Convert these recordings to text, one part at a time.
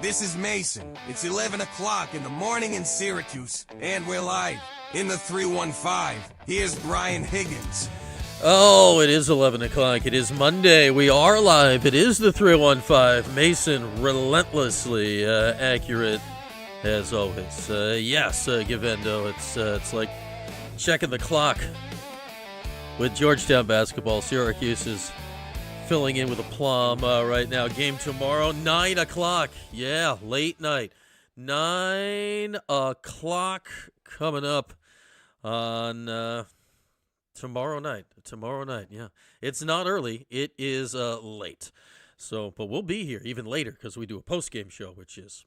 This is Mason. It's 11 o'clock in the morning in Syracuse, and we're live in the 315. Here's Brian Higgins. Oh, it is 11 o'clock. It is Monday. We are live. It is the 315. Mason, relentlessly accurate as always. Yes, Givendo. It's like checking the clock with Georgetown basketball. Syracuse is filling in with aplomb right now. Game tomorrow, 9 o'clock. Yeah, late night. 9 o'clock coming up on tomorrow night. Yeah. It's not early. It is late. So, but we'll be here even later because we do a post-game show, which is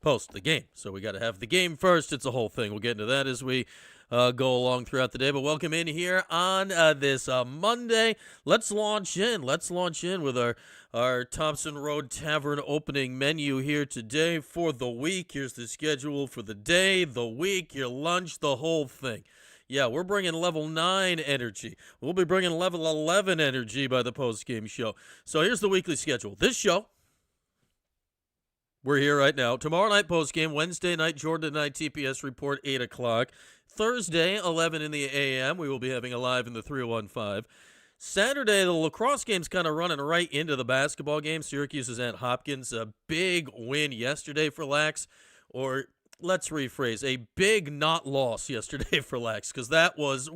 post the game. So we got to have the game first. It's a whole thing. We'll get into that as we go along throughout the day. But welcome in here on this Monday. Let's launch in with our Thompson Road Tavern opening menu here today for the week. Here's the schedule for the day, the week, your lunch, the whole thing. Yeah, we're bringing level 9 energy. We'll be bringing level 11 energy by the post-game show. So here's the weekly schedule. This show, we're here right now. Tomorrow night post-game, Wednesday night, Jordan Night TPS report, 8 o'clock. Thursday, 11 in the a.m., we will be having a live in the 315. Saturday, the lacrosse game's kind of running right into the basketball game. Syracuse is at Hopkins. A big win yesterday for Lax, or let's rephrase, a big not loss yesterday for Lax, because that was,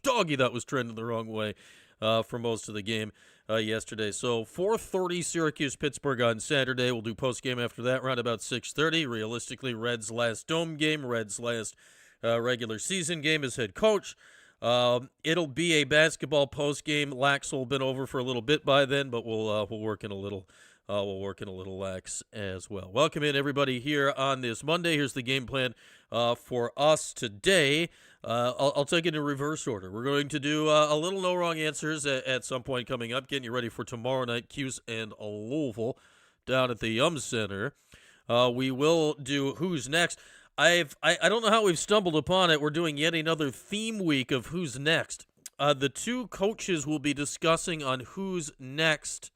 doggy, that was trending the wrong way for most of the game yesterday. So 4:30 Syracuse-Pittsburgh on Saturday. We'll do post-game after that, around about 6:30. Realistically, Reds' last dome game, Reds' last regular season game as head coach. It'll be a basketball post-game. Lax will have been over for a little bit by then, but we'll work in a little lax as well. Welcome in, everybody, here on this Monday. Here's the game plan for us today. I'll take it in reverse order. We're going to do a little no wrong answers at some point coming up, getting you ready for tomorrow night, Cuse and Louisville down at the Yum Center. We will do Who's Next. I don't know how we've stumbled upon it. We're doing yet another theme week of Who's Next. The two coaches will be discussing on Who's Next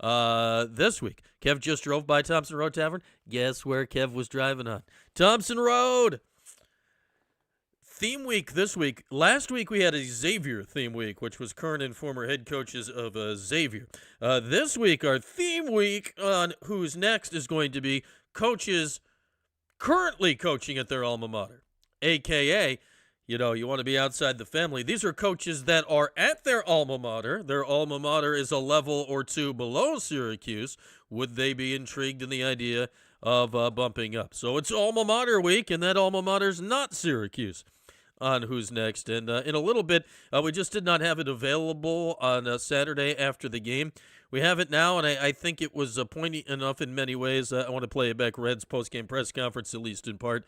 this week. Kev just drove by Thompson Road Tavern. Guess where Kev was driving on? Thompson Road. Theme week this week. Last week we had a Xavier theme week, which was current and former head coaches of Xavier. This week, our theme week on Who's Next is going to be coaches currently coaching at their alma mater, a.k.a., you want to be outside the family. These are coaches that are at their alma mater. Their alma mater is a level or two below Syracuse. Would they be intrigued in the idea of bumping up? So it's alma mater week, and that alma mater's not Syracuse on Who's Next. And in a little bit, we just did not have it available on Saturday after the game. We have it now, and I think it was poignant enough in many ways. I want to play it back, Reds post-game press conference, at least in part,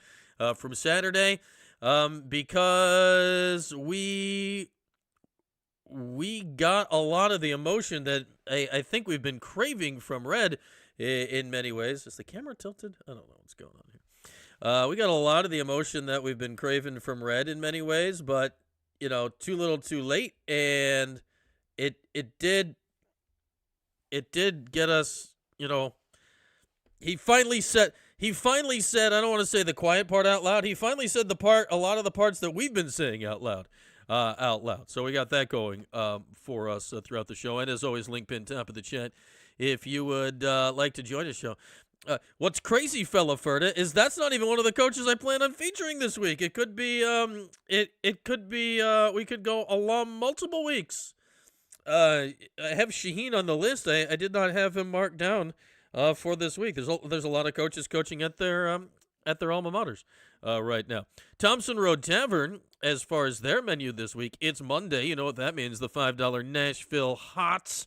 from Saturday. Because we got a lot of the emotion that I think we've been craving from Red in many ways. Is the camera tilted? I don't know what's going on here. We got a lot of the emotion that we've been craving from Red in many ways, but, too little too late, and it did get us, he finally said, I don't want to say the quiet part out loud. He finally said a lot of the parts that we've been saying out loud. So we got that going for us throughout the show. And as always, link pin top of the chat if you would like to join the show. What's crazy, fella Ferda, is that's not even one of the coaches I plan on featuring this week. It could be, we could go along multiple weeks. I have Shaheen on the list. I did not have him marked down for this week. There's a lot of coaches coaching at their alma maters right now. Thompson Road Tavern, as far as their menu this week, it's Monday. You know what that means, the $5 Nashville Hot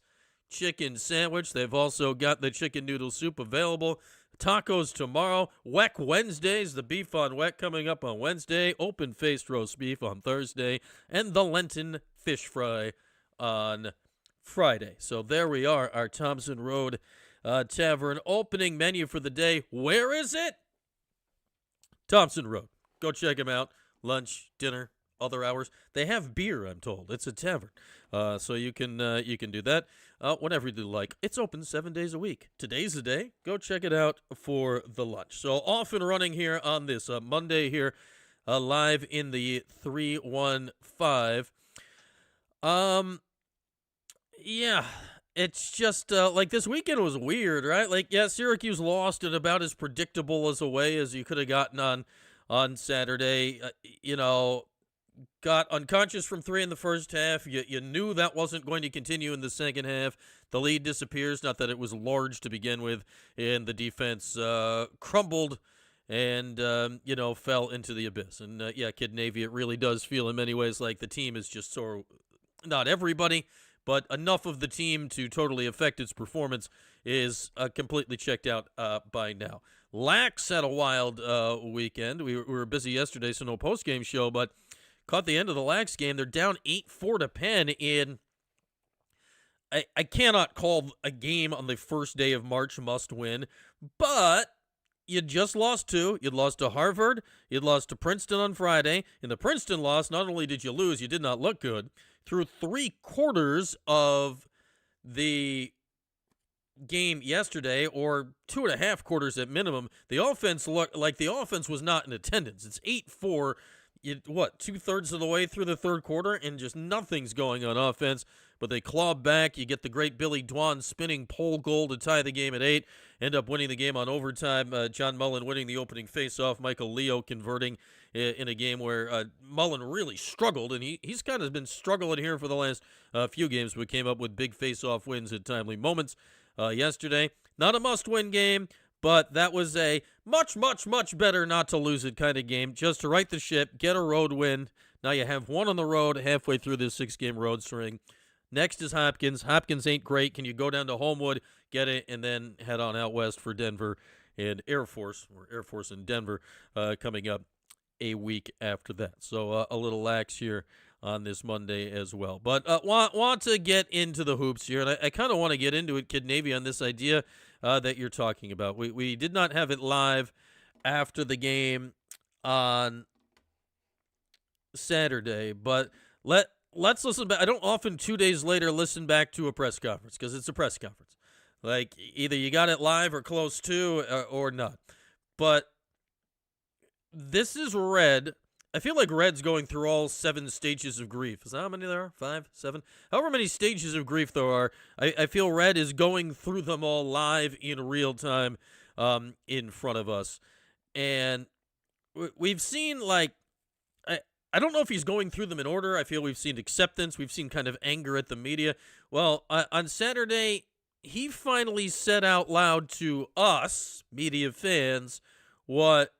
Chicken Sandwich. They've also got the chicken noodle soup available. Tacos tomorrow. Weck Wednesdays, the beef on Weck coming up on Wednesday. Open-faced roast beef on Thursday. And the Lenten fish fry on Friday. So there we are, our Thompson Road Tavern opening menu for the day. Where is it? Thompson Road. Go check them out. Lunch, dinner, other hours. They have beer, I'm told. It's a tavern, so you can do that whenever you like. It's open 7 days a week. Today's the day. Go check it out for the lunch. So off and running here on this Monday here, live in the 315. Yeah. It's just like this weekend was weird, right? Like, yeah, Syracuse lost in about as predictable as a way as you could have gotten on Saturday. Got unconscious from 3 in the first half. You knew that wasn't going to continue in the second half. The lead disappears. Not that it was large to begin with, and the defense crumbled and fell into the abyss. And Kid Navy, it really does feel in many ways like the team is just so, not everybody, but enough of the team to totally affect its performance is completely checked out by now. Lax had a wild weekend. We were busy yesterday, so no post-game show, but caught the end of the Lax game. They're down 8-4 to Penn in, I cannot call a game on the first day of March must win, but you just lost 2. You'd lost to Harvard. You'd lost to Princeton on Friday. In the Princeton loss, not only did you lose, you did not look good. Through 3 quarters of the game yesterday, or 2.5 quarters at minimum, the offense looked like the offense was not in attendance. It's 8-4. 2/3 of the way through the third quarter, and just nothing's going on offense. But they claw back. You get the great Billy Dwan spinning pole goal to tie the game at 8. End up winning the game on overtime. John Mullen winning the opening faceoff. Michael Leo converting in a game where Mullen really struggled, and he's kind of been struggling here for the last few games, but came up with big faceoff wins at timely moments yesterday. Not a must-win game, but that was a much, much, much better not to lose it kind of game, just to right the ship, get a road win. Now you have 1 on the road halfway through this 6-game road string. Next is Hopkins. Hopkins ain't great. Can you go down to Homewood, get it, and then head on out west for Denver and Air Force in Denver coming up a week after that. So a little lax here on this Monday as well. But want to get into the hoops here, and I kind of want to get into it, Kid Navy, on this idea that you're talking about. We did not have it live after the game on Saturday, but let's listen back. I don't often 2 days later listen back to a press conference because it's a press conference. Like, either you got it live or close to or not. But this is Red. I feel like Red's going through all 7 stages of grief. Is that how many there are? 5, 7? However many stages of grief there are, I feel Red is going through them all live in real time in front of us. And we've seen, like, I don't know if he's going through them in order. I feel we've seen acceptance. We've seen kind of anger at the media. Well, on Saturday, he finally said out loud to us, media fans, what,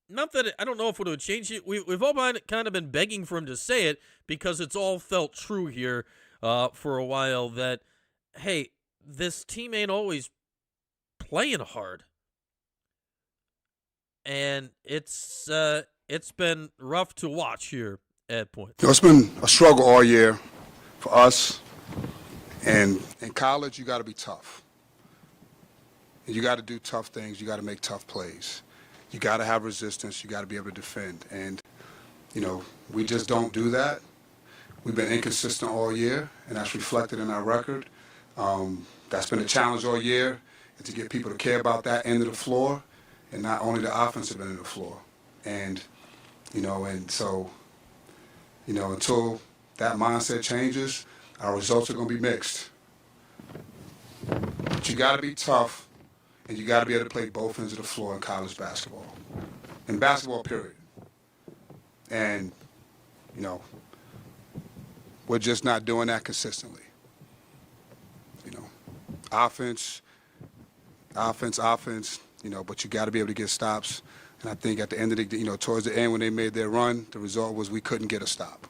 not that I don't know if it would change it. We've all kind of been begging for him to say it because it's all felt true here for a while that, hey, this team ain't always playing hard. And it's been rough to watch here at points. It's been a struggle all year for us. And in college, you got to be tough. And you got to do tough things. You got to make tough plays. You got to have resistance. You got to be able to defend. And, we just don't do that. We've been inconsistent all year, and that's reflected in our record. That's been a challenge all year, and to get people to care about that end of the floor, and not only the offensive end of the floor. And, so, until that mindset changes, our results are going to be mixed. But you got to be tough, and you got to be able to play both ends of the floor in college basketball. In basketball, period. And, we're just not doing that consistently. Offense, but you got to be able to get stops. And I think at the end of the, towards the end when they made their run, the result was we couldn't get a stop.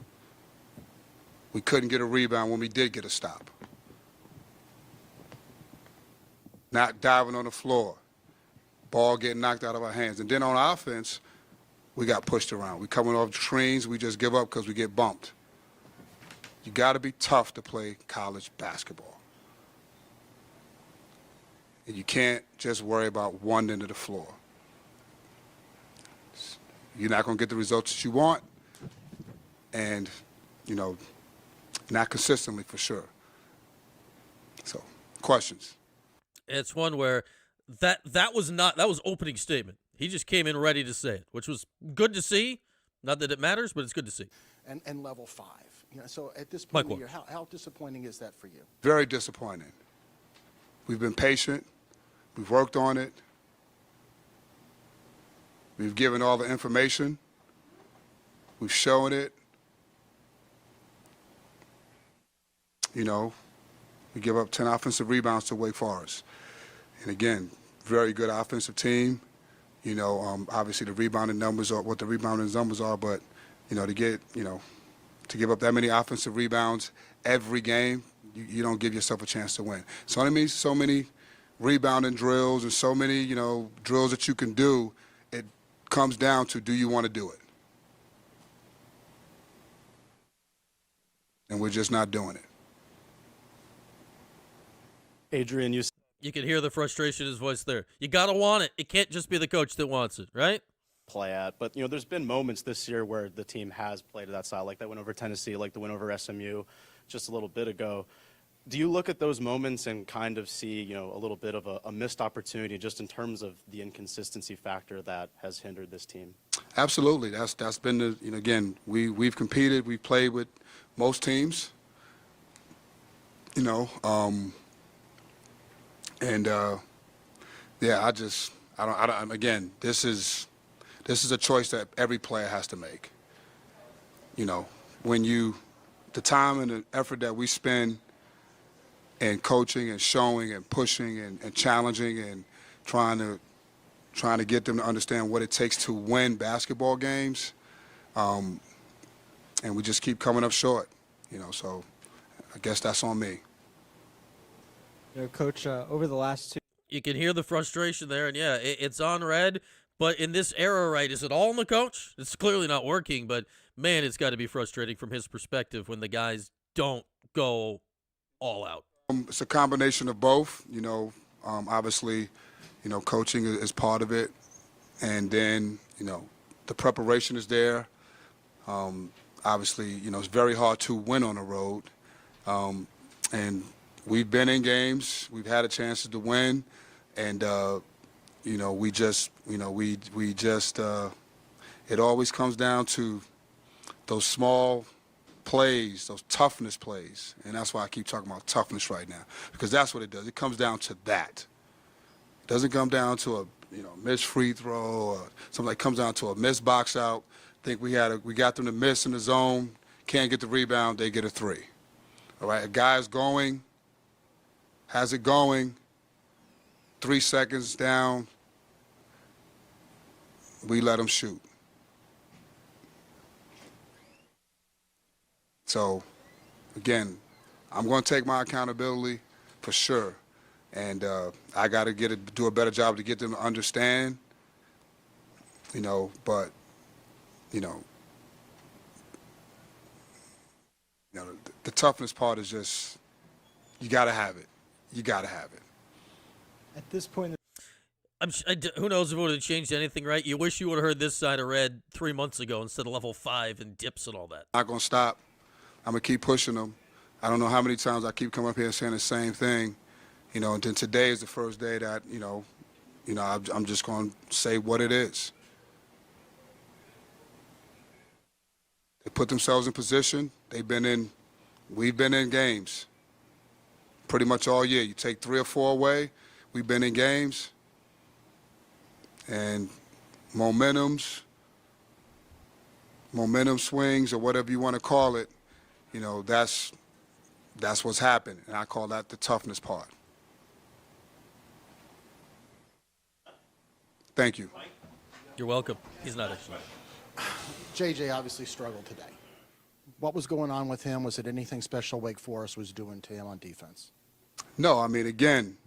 We couldn't get a rebound when we did get a stop. Not diving on the floor. Ball getting knocked out of our hands. And then on offense, we got pushed around. We coming off screens, we just give up because we get bumped. You got to be tough to play college basketball. And you can't just worry about one end of the floor. You're not going to get the results that you want. and, not consistently for sure. So, questions? It's one where that was opening statement. He just came in ready to say it, which was good to see. Not that it matters, but it's good to see. And level 5. So at this point Mike, in the year, how disappointing is that for you? Very disappointing. We've been patient. We've worked on it. We've given all the information. We've shown it. We give up 10 offensive rebounds to Wake Forest. And again, very good offensive team. Obviously the rebounding numbers are what the rebounding numbers are, but, to give up that many offensive rebounds every game, you don't give yourself a chance to win. So I mean, so many rebounding drills and so many, drills that you can do, it comes down to, do you want to do it? And we're just not doing it. Adrian, You can hear the frustration in his voice there. You got to want it. It can't just be the coach that wants it, right? play at. But, there's been moments this year where the team has played at that style, like that win over Tennessee, like the win over SMU just a little bit ago. Do you look at those moments and kind of see, a little bit of a missed opportunity just in terms of the inconsistency factor that has hindered this team? Absolutely. That's been the, again, we've competed, we've played with most teams, again, this is a choice that every player has to make. The time and the effort that we spend in coaching and showing and pushing and challenging and trying to get them to understand what it takes to win basketball games, and we just keep coming up short, so I guess that's on me. Coach, over the last two. You can hear the frustration there, and yeah, it's on Red. But in this era, right, is it all on the coach? It's clearly not working, but man, it's got to be frustrating from his perspective when the guys don't go all out. It's a combination of both. Obviously, coaching is part of it, and then the preparation is there. Obviously, it's very hard to win on the road, and we've been in games. We've had a chance to win, and we just it always comes down to those small plays, those toughness plays, and that's why I keep talking about toughness right now, because that's what it does. It comes down to that. It doesn't come down to a missed free throw or something. Like comes down to a missed box out. Think we got them to miss in the zone, can't get the rebound, they get a three. All right, a guy's going, has it going, 3 seconds down, we let him shoot. So, again, I'm going to take my accountability for sure, and I got to do a better job to get them to understand. But the toughness part is just you got to have it. You got to have it. At this point, Who knows if it would have changed anything, right? You wish you would have heard this side of Red 3 months ago instead of level 5 and dips and all that. Not going to stop. I'm going to keep pushing them. I don't know how many times I keep coming up here saying the same thing, and then today is the first day that, I'm just going to say what it is. They put themselves in position. We've been in games pretty much all year. You take 3 or 4 away, we've been in games, and momentum swings or whatever you want to call it, that's what's happened, and I call that the toughness part. Thank you. You're welcome. He's not actually. JJ obviously struggled today. What was going on with him? Was it anything special Wake Forest was doing to him on defense? No, I mean, again,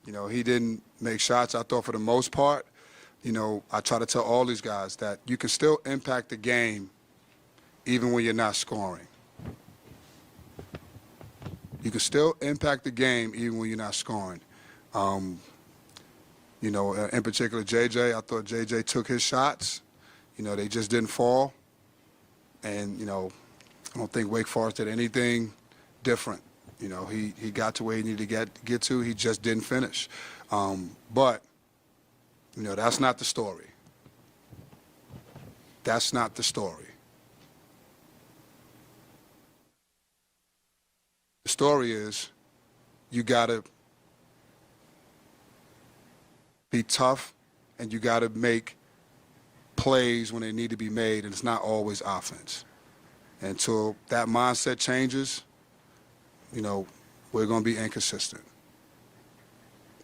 he didn't make shots. I thought for the most part, I try to tell all these guys that you can still impact the game even when you're not scoring. You can still impact the game even when you're not scoring. In particular, JJ, I thought JJ took his shots. They just didn't fall. And, I don't think Wake Forest did anything different. You know, he got to where he needed to get to. He just didn't finish. But, you know, that's not the story. That's not the story. The story is you got to be tough and you got to make plays when they need to be made, and it's not always offense. Until that mindset changes, you know, we're going to be inconsistent.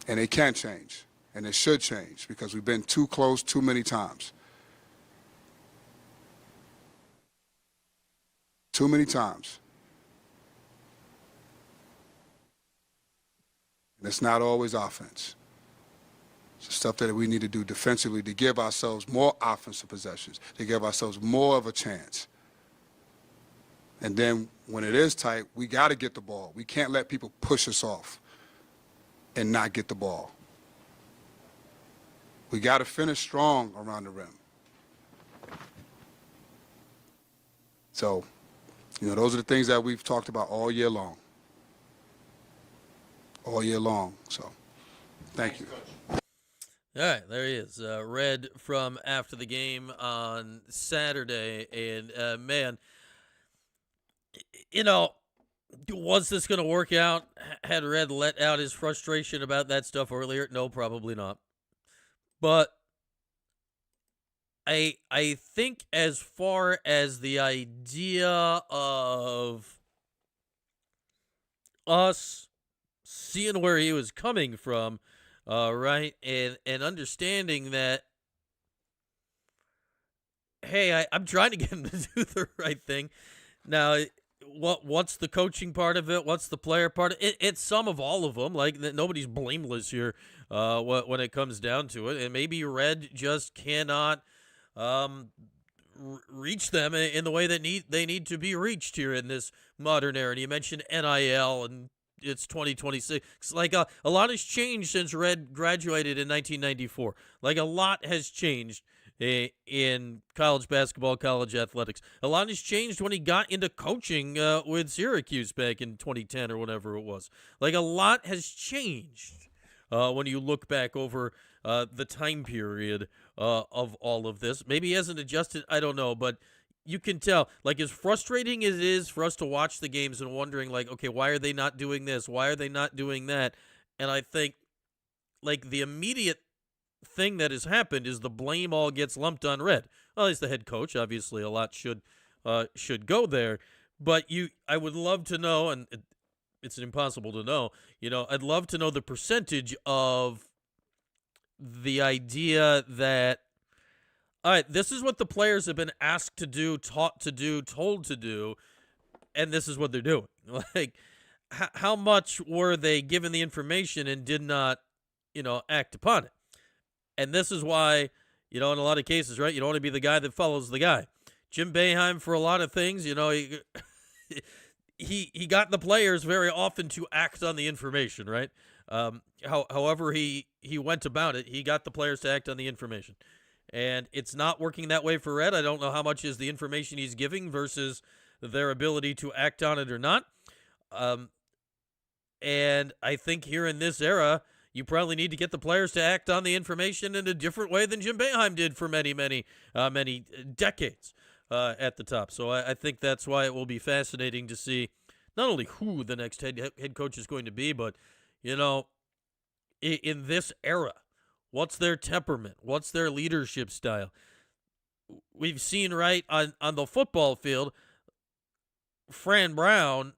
And it can change, and it should change, because we've been too close too many times. Too many times. And it's not always offense. It's the stuff that we need to do defensively to give ourselves more offensive possessions, to give ourselves more of a chance. And then when it is tight, we got to get the ball. We can't let people push us off and not get the ball. We got to finish strong around the rim. So, you know, those are the things that we've talked about all year long. All year long. So, thank you. All right, there he is. Red from after the game on Saturday. And, man, you know, was this going to work out? Had Red let out his frustration about that stuff earlier? No, probably not. But I think as far as the idea of us seeing where he was coming from, right, and understanding that, hey, I'm trying to get him to do the right thing. Now, what's the coaching part of it? What's the player part of it? It's some of all of them. Like, nobody's blameless here when it comes down to it. And maybe Red just cannot reach them in the way that they need to be reached here in this modern era. And you mentioned NIL, and it's 2026. Like, a lot has changed since Red graduated in 1994. Like, a lot has changed in college basketball, college athletics. A lot has changed when he got into coaching with Syracuse back in 2010 or whatever it was. Like, a lot has changed when you look back over the time period of all of this. Maybe he hasn't adjusted, I don't know, but you can tell, like, as frustrating as it is for us to watch the games and wondering, like, okay, why are they not doing this? Why are they not doing that? And I think, like, the immediate thing that has happened is the blame all gets lumped on Red. Well, he's the head coach. Obviously, a lot should go there. But I would love to know, and it's impossible to know, you know, I'd love to know the percentage of the idea that, all right, this is what the players have been asked to do, taught to do, told to do, and this is what they're doing. Like, how much were they given the information and did not, you know, act upon it? And this is why, you know, in a lot of cases, right, you don't want to be the guy that follows the guy. Jim Boeheim, for a lot of things, you know, he got the players very often to act on the information, right? However he went about it, he got the players to act on the information. And it's not working that way for Red. I don't know how much is the information he's giving versus their ability to act on it or not. And I think here in this era, you probably need to get the players to act on the information in a different way than Jim Boeheim did for many decades at the top. So I think that's why it will be fascinating to see not only who the next head coach is going to be, but, you know, in this era, what's their temperament? What's their leadership style? We've seen, right, on the football field, Fran Brown,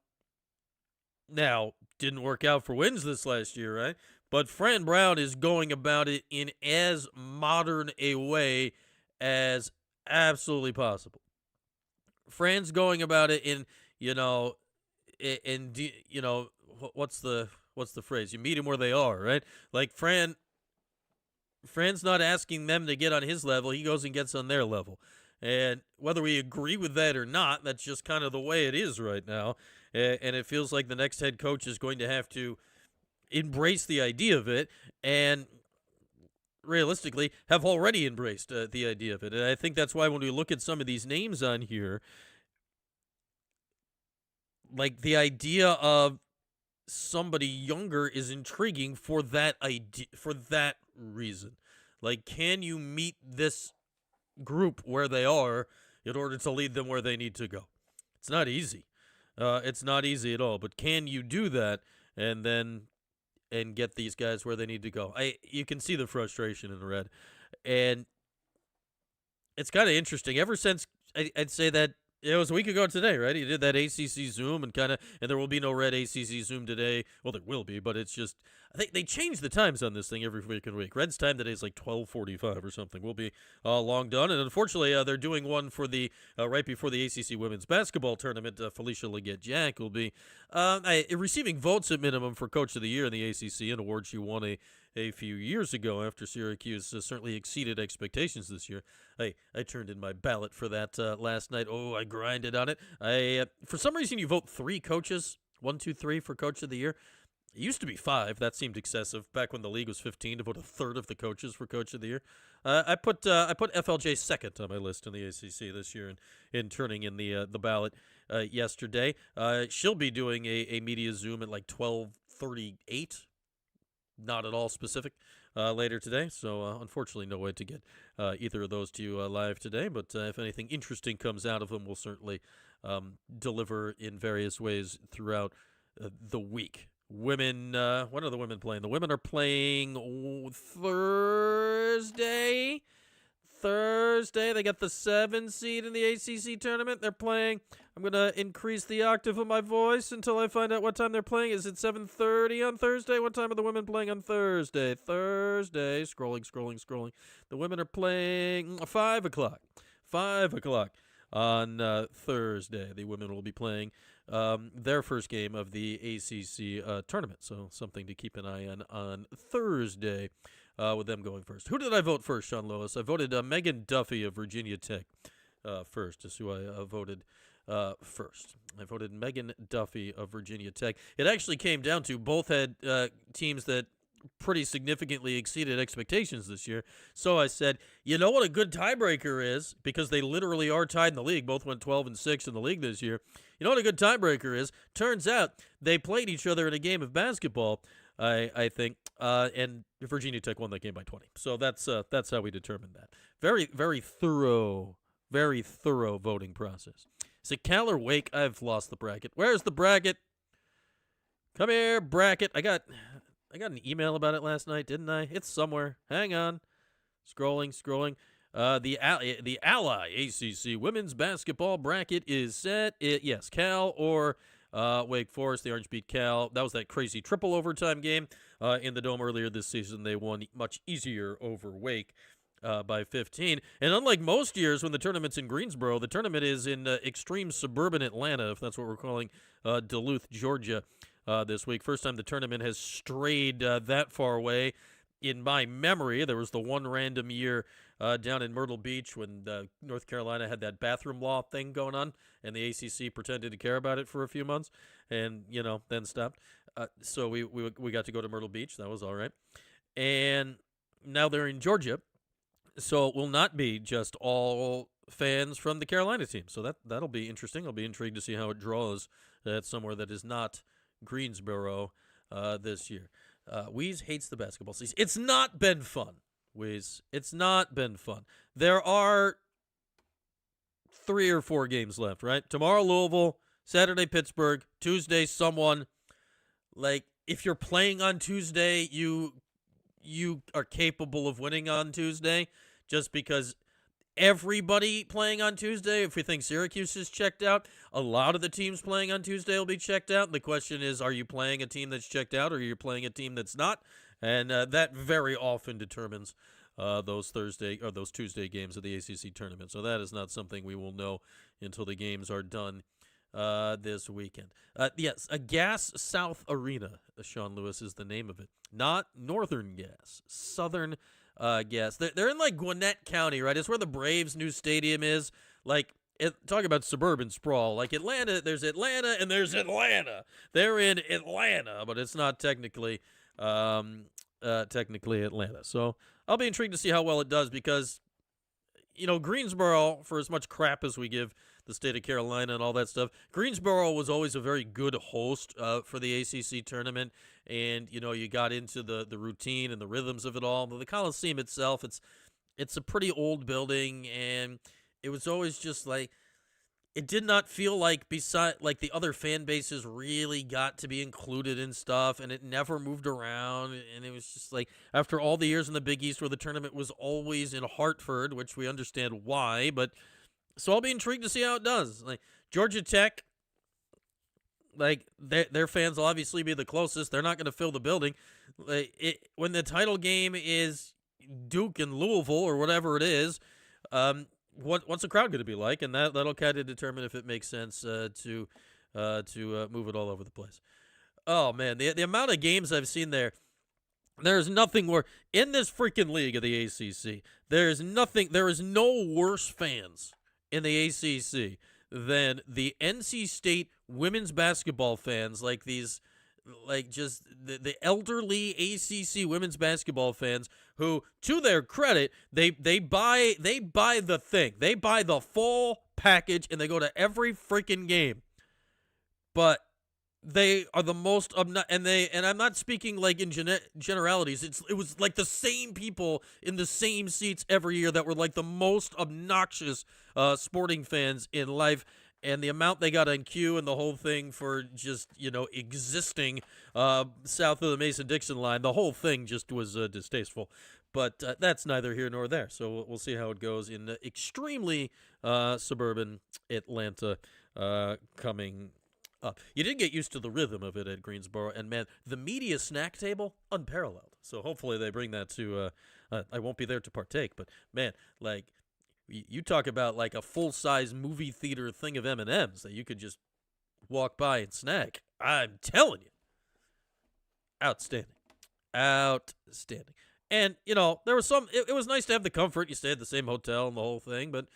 now, didn't work out for wins this last year, right? But Fran Brown is going about it in as modern a way as absolutely possible. Fran's going about it in, you know, you know, what's the phrase? You meet them where they are, right? Like, Fran's not asking them to get on his level. He goes and gets on their level. And whether we agree with that or not, that's just kind of the way it is right now. And it feels like the next head coach is going to have to embrace the idea of it and realistically have already embraced the idea of it. And I think that's why when we look at some of these names on here, like the idea of somebody younger is intriguing for that reason. Like, can you meet this group where they are in order to lead them where they need to go? It's not easy. It's not easy at all. But can you do that and get these guys where they need to go? You can see the frustration in Red, and it's kind of interesting. Ever since I'd say that it was a week ago today, right? He did that ACC Zoom and there will be no Red ACC Zoom today. Well, there will be, but it's just, I think they change the times on this thing every freaking week. Red's time today is like 12:45 or something. We'll be long done. And unfortunately, they're doing one for the right before the ACC women's basketball tournament. Felicia Leggett-Jack will be receiving votes at minimum for Coach of the Year in the ACC, an award she won a few years ago after Syracuse certainly exceeded expectations this year. I turned in my ballot for that last night. Oh, I grinded on it. For some reason, you vote 3 coaches, 1, 2, 3 for Coach of the Year. It used to be 5. That seemed excessive back when the league was 15 to vote a third of the coaches for Coach of the Year. I put FLJ second on my list in the ACC this year in turning in the ballot yesterday. She'll be doing a media Zoom at like 12:38. Not at all specific later today, so unfortunately no way to get either of those to you live today, but if anything interesting comes out of them, we'll certainly deliver in various ways throughout the week. Women, when are the women playing? The women are playing Thursday. They got the 7 seed in the ACC tournament. They're playing. I'm going to increase the octave of my voice until I find out what time they're playing. Is it 7:30 on Thursday? What time are the women playing on Thursday? Scrolling. The women are playing 5 o'clock. 5 o'clock on Thursday. The women will be playing their first game of the ACC tournament. So something to keep an eye on Thursday. With them going first. Who did I vote first, Sean Lewis? I voted Megan Duffy of Virginia Tech first, is who I voted first. I voted Megan Duffy of Virginia Tech. It actually came down to both had teams that pretty significantly exceeded expectations this year. So I said, you know what a good tiebreaker is? Because they literally are tied in the league. Both went 12-6 in the league this year. You know what a good tiebreaker is? Turns out they played each other in a game of basketball, I think, and Virginia Tech won that game by 20. So that's how we determined that. Very, very thorough voting process. Is it Cal or Wake? I've lost the bracket. Where's the bracket? Come here, bracket. I got an email about it last night, didn't I? It's somewhere. Hang on. Scrolling. The Ally ACC women's basketball bracket is set. Yes, Cal or Wake Forest. The Orange beat Cal. That was that crazy triple overtime game in the Dome earlier this season. They won much easier over Wake by 15. And unlike most years when the tournament's in Greensboro, the tournament is in extreme suburban Atlanta, if that's what we're calling Duluth, Georgia, this week. First time the tournament has strayed that far away in my memory. There was the one random year down in Myrtle Beach when North Carolina had that bathroom law thing going on, and the ACC pretended to care about it for a few months, and then stopped. So we got to go to Myrtle Beach. That was all right. And now they're in Georgia, so it will not be just all fans from the Carolina team. So that'll be interesting. I'll be intrigued to see how it draws at somewhere that is not Greensboro this year. Weeze hates the basketball season. It's not been fun, Weeze. It's not been fun. There are 3 or 4 games left, right? Tomorrow, Louisville. Saturday, Pittsburgh. Tuesday, someone. Like, if you're playing on Tuesday, you are capable of winning on Tuesday just because everybody playing on Tuesday, if we think Syracuse is checked out, a lot of the teams playing on Tuesday will be checked out. The question is, are you playing a team that's checked out or are you playing a team that's not? And that very often determines those Tuesday games of the ACC tournament. So that is not something we will know until the games are done this weekend. Yes, a Gas South Arena, Sean Lewis is the name of it. Not Northern Gas, Southern Gas. They're in like Gwinnett County, right? It's where the Braves' new stadium is. Like, talk about suburban sprawl. Like Atlanta, there's Atlanta and there's Atlanta. They're in Atlanta, but it's not technically Atlanta. So I'll be intrigued to see how well it does because, Greensboro, for as much crap as we give the state of Carolina and all that stuff. Greensboro was always a very good host for the ACC tournament, and you got into the routine and the rhythms of it all. But the Coliseum itself, it's a pretty old building, and it was always just like, it did not feel like the other fan bases really got to be included in stuff, and it never moved around. And it was just like, after all the years in the Big East where the tournament was always in Hartford, which we understand why, but so I'll be intrigued to see how it does. Like Georgia Tech, like their fans will obviously be the closest. They're not going to fill the building. When the title game is Duke and Louisville or whatever it is, what's the crowd going to be like? And that'll kind of determine if it makes sense to move it all over the place. Oh man, the amount of games I've seen there's nothing where in this freaking league of the ACC, there is no worse fans in the ACC than the NC State women's basketball fans, like these. Like just the elderly ACC women's basketball fans who, to their credit, they buy the thing. They buy the full package and they go to every freaking game. But they are the most and I'm not speaking like in generalities. It was like the same people in the same seats every year that were like the most obnoxious sporting fans in life. And the amount they got on cue and the whole thing for just, existing south of the Mason-Dixon line, the whole thing just was distasteful. But that's neither here nor there. So we'll see how it goes in extremely suburban Atlanta coming up. You did get used to the rhythm of it at Greensboro. And, man, the media snack table, unparalleled. So hopefully they bring that to I won't be there to partake. But, man, like, you talk about like a full-size movie theater thing of M&Ms that you could just walk by and snack. I'm telling you. Outstanding. And, there was it was nice to have the comfort. You stay at the same hotel and the whole thing. But,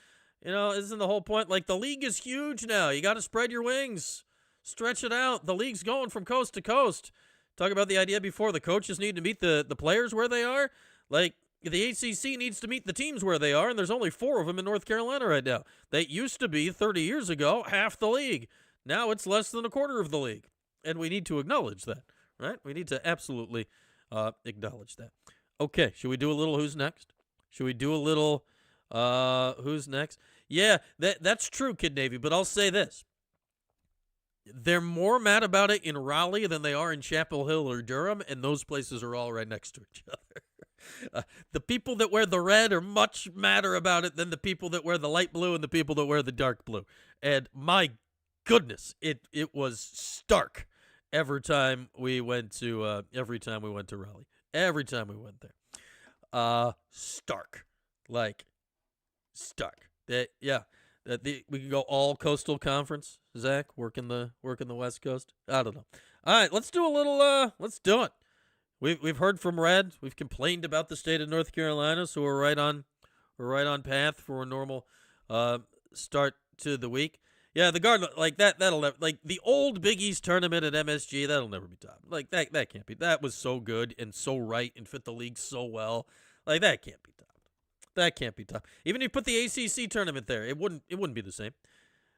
isn't the whole point? Like, the league is huge now. You got to spread your wings. Stretch it out. The league's going from coast to coast. Talk about the idea before, the coaches need to meet the players where they are. Like, the ACC needs to meet the teams where they are, and there's only 4 of them in North Carolina right now. That used to be, 30 years ago, half the league. Now it's less than a quarter of the league. And we need to acknowledge that, right? We need to absolutely acknowledge that. Okay, should we do a little Who's Next? Should we do a little Who's Next? Yeah, that's true, Kid Navy, but I'll say this. They're more mad about it in Raleigh than they are in Chapel Hill or Durham, and those places are all right next to each other. The people that wear the red are much madder about it than the people that wear the light blue and the people that wear the dark blue. And my goodness, it was stark every time we went to Raleigh. Every time we went there. Stark. Like stark. We could go all Coastal Conference, Zach, working the West Coast. I don't know. All right, let's do a little let's do it. We've heard from Red. We've complained about the state of North Carolina, so we're right on path for a normal start to the week. Yeah, the Guard like that'll never, like the old Big East tournament at MSG, that'll never be topped. Like that can't be. That was so good and so right and fit the league so well. Like that can't be topped. Even if you put the ACC tournament there, it wouldn't be the same.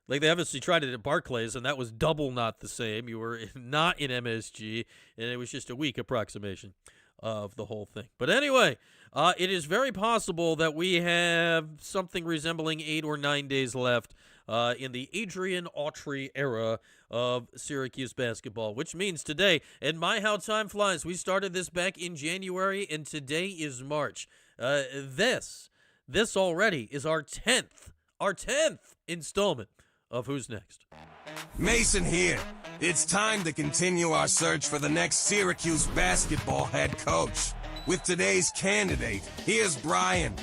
Like, they obviously tried it at Barclays, and that was double not the same. You were not in MSG, and it was just a weak approximation of the whole thing. But anyway, it is very possible that we have something resembling 8 or 9 days left in the Adrian Autry era of Syracuse basketball, which means today, and my how time flies, we started this back in January, and today is March. This already is our 10th installment of Who's Next. Mason here. It's time to continue our search for the next Syracuse basketball head coach. With today's candidate, here's Brian.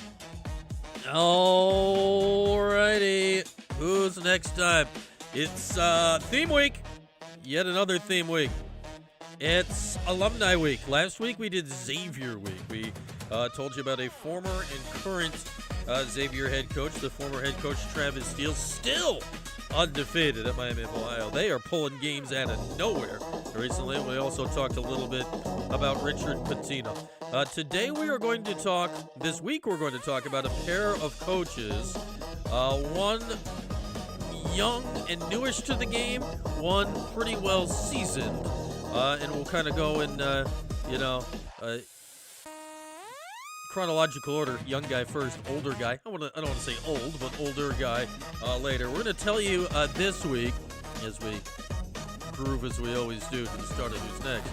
Alrighty, who's next time? It's theme week. Yet another theme week. It's alumni week. Last week we did Xavier week. We told you about a former and current Xavier head coach, the former head coach Travis Steele, still undefeated at Miami of Ohio. They are pulling games out of nowhere recently. We also talked a little bit about Richard Pitino. This week we're going to talk about a pair of coaches. One young and newish to the game, one pretty well seasoned. And we'll kind of go in, chronological order. Young guy first, older guy. I don't want to say old, but older guy later. We're going to tell you this week, as we groove as we always do to the start of Who's Next.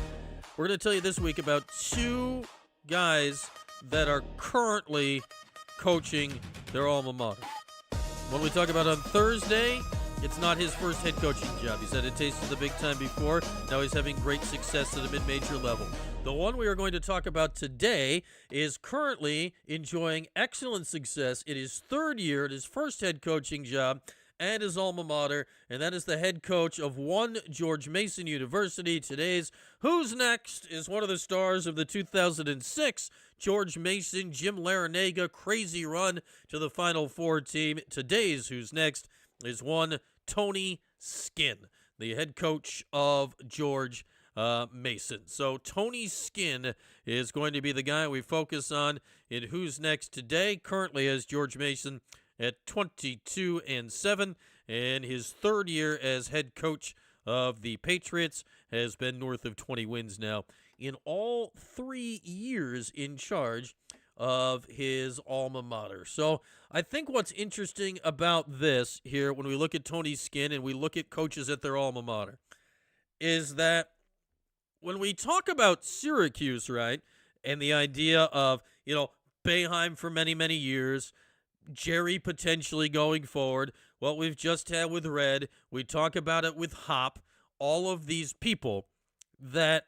We're going to tell you this week about two guys that are currently coaching their alma mater. When we talk about on Thursday, it's not his first head coaching job. He's had a taste of the big time before. Now he's having great success at a mid-major level. The one we are going to talk about today is currently enjoying excellent success in his third year at his first head coaching job and his alma mater, and that is the head coach of one George Mason University. Today's Who's Next is one of the stars of the 2006 George Mason Jim Larrañaga crazy run to the Final Four team. Today's Who's Next is one Tony Skinn, the head coach of George Mason. So Tony Skinn is going to be the guy we focus on in Who's Next today. Currently has George Mason at 22-7, and his third year as head coach of the Patriots has been north of 20 wins now in all 3 years in charge of his alma mater. So I think what's interesting about this here, when we look at Tony Skinn and we look at coaches at their alma mater, is that when we talk about Syracuse, right, and the idea of, Boeheim for many, many years, Jerry potentially going forward, what we've just had with Red, we talk about it with Hop, all of these people that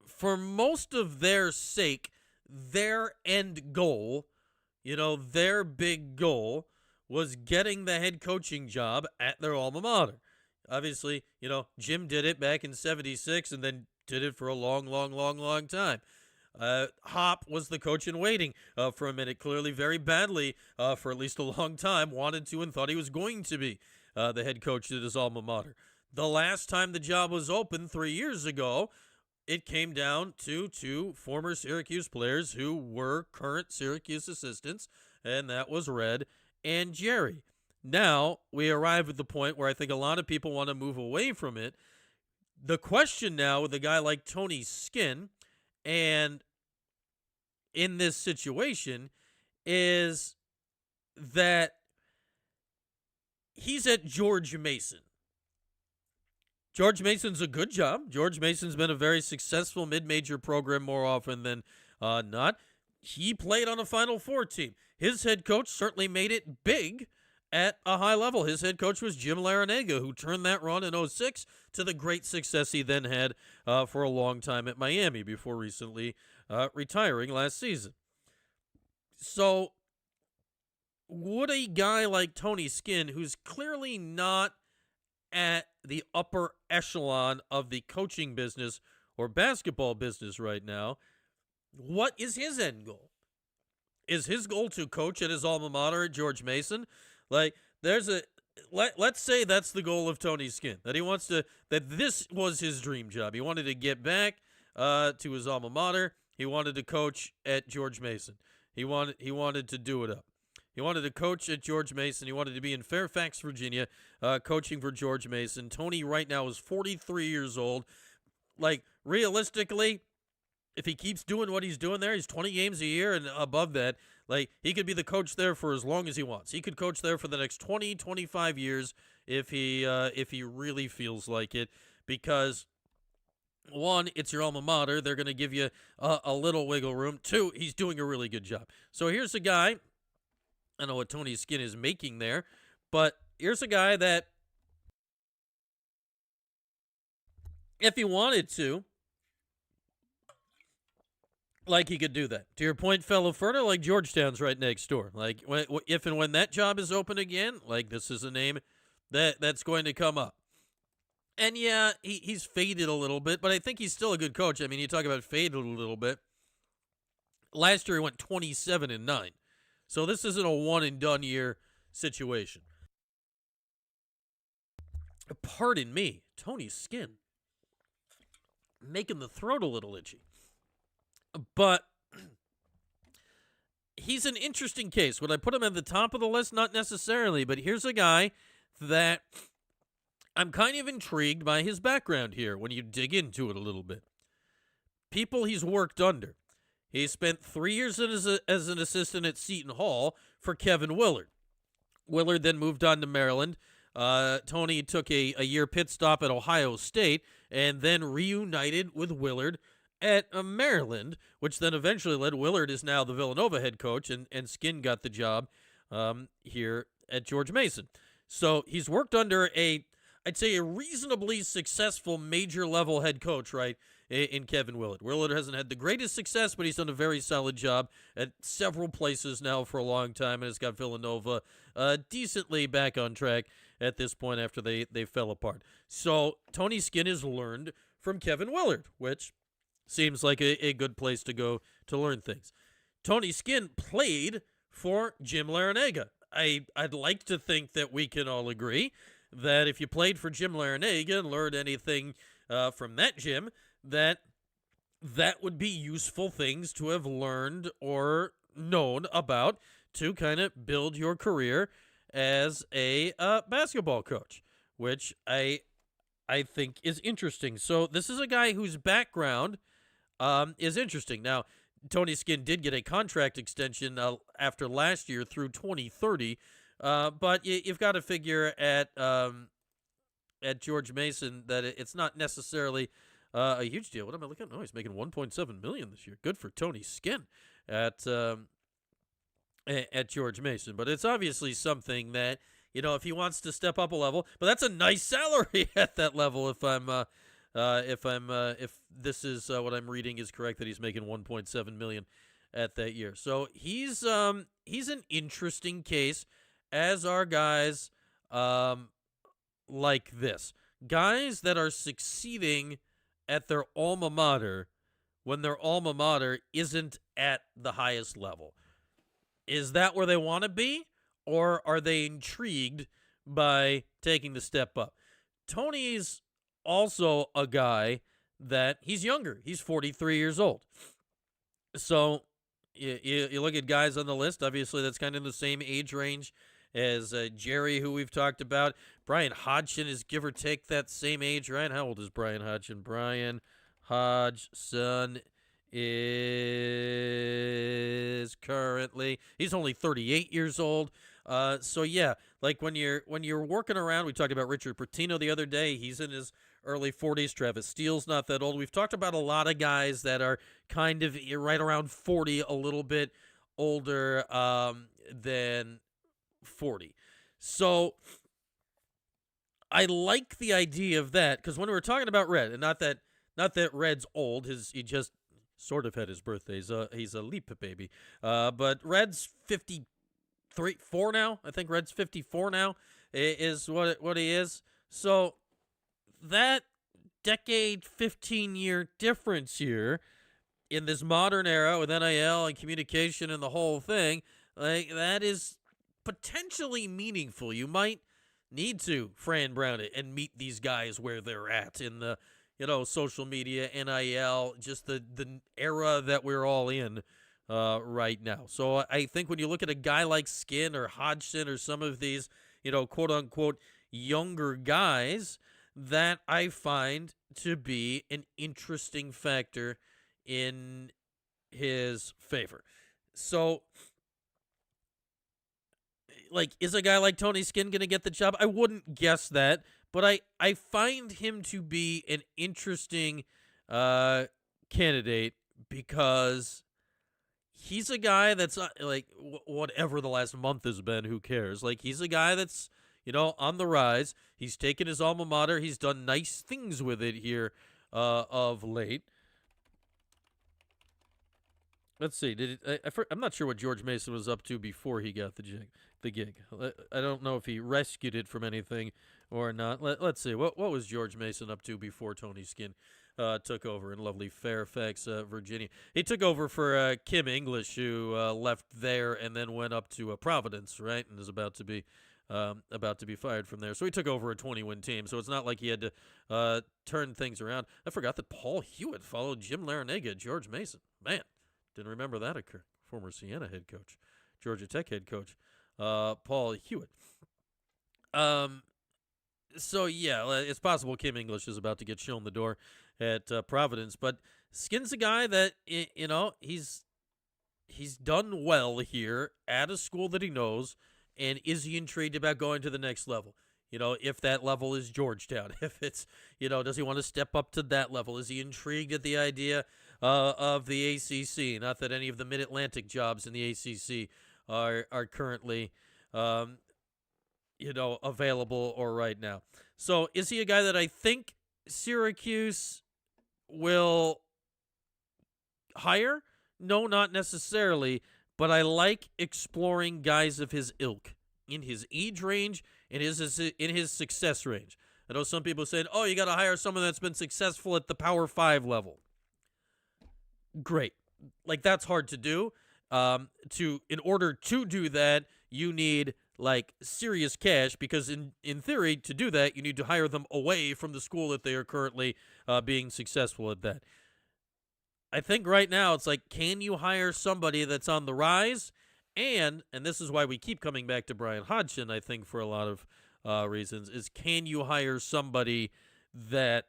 for most of their sake, their end goal, their big goal was getting the head coaching job at their alma mater. Obviously, Jim did it back in 76 and then did it for a long, long, long, long time. Hop was the coach in waiting for a minute, clearly very badly for at least a long time, wanted to and thought he was going to be the head coach at his alma mater. The last time the job was open 3 years ago, it came down to two former Syracuse players who were current Syracuse assistants, and that was Red and Jerry. Now, we arrive at the point where I think a lot of people want to move away from it. The question now with a guy like Tony Skinn, and in this situation, is that he's at George Mason. George Mason's a good job. George Mason's been a very successful mid-major program more often than not. He played on a Final Four team. His head coach certainly made it big at a high level. His head coach was Jim Larrañaga, who turned that run in 06 to the great success he then had for a long time at Miami before recently retiring last season. So would a guy like Tony Skinn, who's clearly not at the upper echelon of the coaching business or basketball business right now, what is his end goal? Is his goal to coach at his alma mater at George Mason? Let's say that's the goal of Tony Skinn, that this was his dream job. He wanted to get back to his alma mater. He wanted to coach at George Mason. He wanted to do it up. He wanted to coach at George Mason. He wanted to be in Fairfax, Virginia, coaching for George Mason. Tony right now is 43 years old. Realistically, if he keeps doing what he's doing there, he's 20 games a year and above that. He could be the coach there for as long as he wants. He could coach there for the next 20, 25 years if he really feels like it. Because, one, it's your alma mater. They're going to give you a little wiggle room. Two, he's doing a really good job. So here's a guy, I don't know what Tony Skinn is making there, but here's a guy that, if he wanted to, he could do that. To your point, fellow Ferner, Georgetown's right next door. If and when that job is open again, this is a name that's going to come up. And yeah, he's faded a little bit, but I think he's still a good coach. I mean, you talk about faded a little bit. Last year he went 27-9. So this isn't a one-and-done year situation. Pardon me, Tony Skinn. Making the throat a little itchy. But he's an interesting case. Would I put him at the top of the list? Not necessarily, but here's a guy that I'm kind of intrigued by his background here when you dig into it a little bit. People he's worked under. He spent 3 years as an assistant at Seton Hall for Kevin Willard. Willard then moved on to Maryland. Tony took a year pit stop at Ohio State and then reunited with Willard at Maryland, which then eventually led Willard is now the Villanova head coach, and Skin got the job here at George Mason. So he's worked under I'd say a reasonably successful major level head coach, right, in Kevin Willard. Willard hasn't had the greatest success, but he's done a very solid job at several places now for a long time, and has got Villanova decently back on track at this point after they fell apart. So Tony Skin has learned from Kevin Willard, which seems like a good place to go to learn things. Tony Skin played for Jim Larrañaga. I'd like to think that we can all agree that if you played for Jim Larrañaga and learned anything from that Jim, that would be useful things to have learned or known about to kind of build your career as a basketball coach, which I think is interesting. So this is a guy whose background is interesting. Now, Tony Skin did get a contract extension after last year through 2030, but you've got to figure at George Mason that it's not necessarily a huge deal. What am I looking at? Oh, he's making $1.7 million this year. Good for Tony Skin at George Mason. But it's obviously something that, if he wants to step up a level, but that's a nice salary at that level. If this is what I'm reading is correct, that he's making $1.7 million at that year. So he's an interesting case, as are guys like this. Guys that are succeeding at their alma mater when their alma mater isn't at the highest level. Is that where they want to be, or are they intrigued by taking the step up? Tony's also a guy that he's younger. He's 43 years old. So you look at guys on the list, obviously that's kind of in the same age range as Jerry, who we've talked about. Brian Hodgson is give or take that same age, right? How old is Brian Hodgson? Brian Hodgson is currently, he's only 38 years old. So yeah, like when you're working around, we talked about Richard Pitino the other day. He's in his early 40s. Travis Steele's not that old. We've talked about a lot of guys that are kind of right around 40, a little bit older than 40. So I like the idea of that, because when we were talking about Red, and not that Red's old, he just sort of had his birthday. He's a leap baby. But Red's 4 now. I think Red's 54 now is what he is. So that decade, 15-year difference here in this modern era with NIL and communication and the whole thing, like, that is potentially meaningful. You might need to Fran Brown it and meet these guys where they're at in the, social media, NIL, just the era that we're all in right now. So I think when you look at a guy like Skin or Hodgson or some of these, quote unquote younger guys, that I find to be an interesting factor in his favor. So, like, is a guy like Tony Skin going to get the job? I wouldn't guess that, but I find him to be an interesting candidate, because he's a guy that's like, whatever the last month has been, who cares? Like, he's a guy that's, on the rise. He's taken his alma mater. He's done nice things with it here of late. Let's see. I'm not sure what George Mason was up to before he got the gig. I don't know if he rescued it from anything or not. Let's see. What was George Mason up to before Tony Skin took over in lovely Fairfax, Virginia? He took over for Kim English, who left there and then went up to Providence, right, and is about to be fired from there. So he took over a 20-win team. So it's not like he had to turn things around. I forgot that Paul Hewitt followed Jim Larrañaga, George Mason. Man, didn't remember that former Siena head coach, Georgia Tech head coach, Paul Hewitt. So yeah, it's possible Kim English is about to get shown the door at Providence, but Skin's a guy that he's done well here at a school that he knows, and is he intrigued about going to the next level? If that level is Georgetown, if it's does he want to step up to that level? Is he intrigued at the idea of the ACC? Not that any of the Mid-Atlantic jobs in the ACC are currently available or right now. So is he a guy that I think Syracuse will hire? No, not necessarily, but I like exploring guys of his ilk in his age range and in his success range. I know some people saying, "Oh, you got to hire someone that's been successful at the Power 5 level." Great. Like, that's hard to do. In order to do that, you need serious cash, because in theory, to do that, you need to hire them away from the school that they are currently being successful at that. I think right now it's can you hire somebody that's on the rise? And this is why we keep coming back to Brian Hodgson, I think, for a lot of reasons, is can you hire somebody that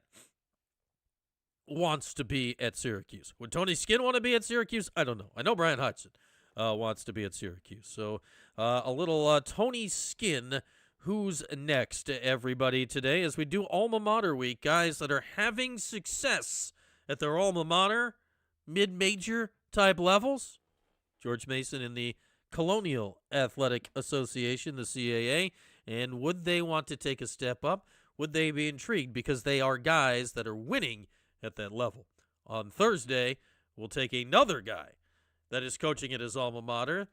wants to be at Syracuse? Would Tony Skinn want to be at Syracuse? I don't know. I know Brian Hodgson wants to be at Syracuse. So a little Tony Skinn, who's next, everybody, today, as we do Alma Mater Week. Guys that are having success at their alma mater, mid-major type levels. George Mason in the Colonial Athletic Association, the CAA, and would they want to take a step up? Would they be intrigued? Because they are guys that are winning at that level. On Thursday, we'll take another guy that is coaching at his alma mater.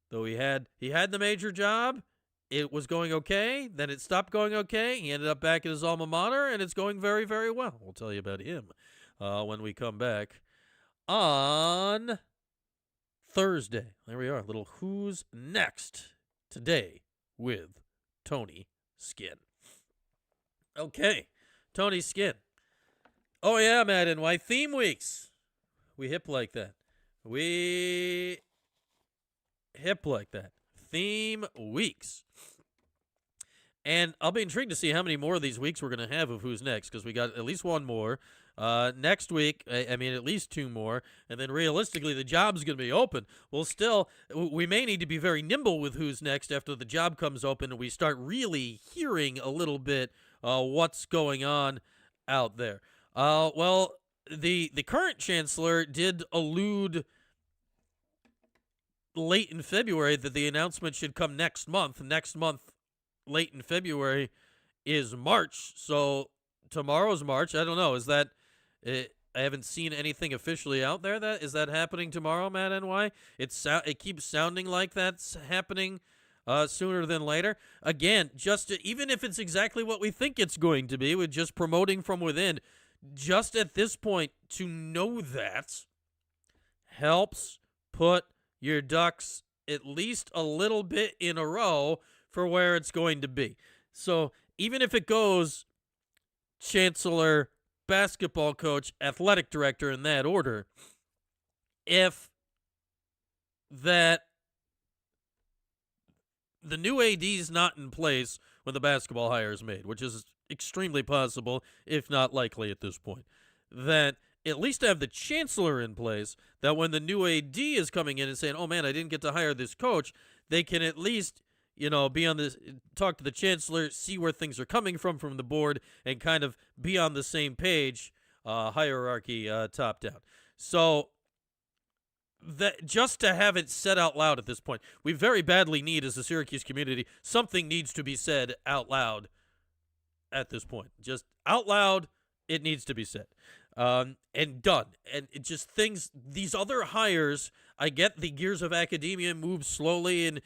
Though he had the major job, it was going okay, then it stopped going okay. He ended up back at his alma mater, and it's going very, very well. We'll tell you about him when we come back on Thursday. There we are. A little Who's Next today with Tony Skinn. Okay, Tony Skinn. Oh, yeah, Matt and Why theme weeks. We hip like that. Theme weeks. And I'll be intrigued to see how many more of these weeks we're going to have of Who's Next, because we got at least one more. Next week, at least two more, and then realistically, the job's going to be open. We may need to be very nimble with Who's Next after the job comes open and we start really hearing a little bit what's going on out there. The current chancellor did allude late in February that the announcement should come next month. Next month, late in February, is March, so tomorrow's March. I don't know. Is that... I haven't seen anything officially out there. Is that happening tomorrow, Matt NY? It keeps sounding like that's happening sooner than later. Again, even if it's exactly what we think it's going to be, with just promoting from within, just at this point, to know that helps put your ducks at least a little bit in a row for where it's going to be. So even if it goes chancellor, basketball coach, athletic director in that order, if the new AD is not in place when the basketball hire is made, which is extremely possible, if not likely at this point, then at least have the chancellor in place, that when the new AD is coming in and saying, "Oh man, I didn't get to hire this coach," they can at least be on this, talk to the chancellor, see where things are coming from the board, and kind of be on the same page, hierarchy top down. So that just to have it said out loud at this point, we very badly need, as a Syracuse community, something needs to be said out loud at this point. Just out loud, it needs to be said. And done. And it just these other hires, I get the gears of academia move slowly, and,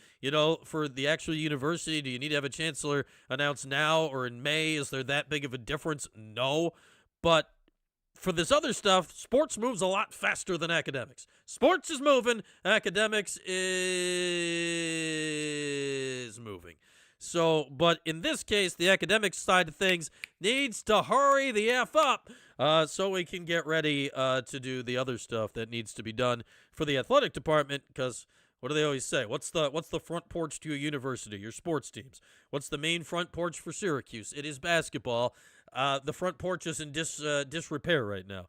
for the actual university, do you need to have a chancellor announced now or in May? Is there that big of a difference? No. But for this other stuff, sports moves a lot faster than academics. Sports is moving, academics is moving. So, but in this case, the academic side of things needs to hurry the F up so we can get ready to do the other stuff that needs to be done for the athletic department, because what do they always say? What's the front porch to a university? Your sports teams. What's the main front porch for Syracuse? It is basketball. The front porch is in disrepair right now.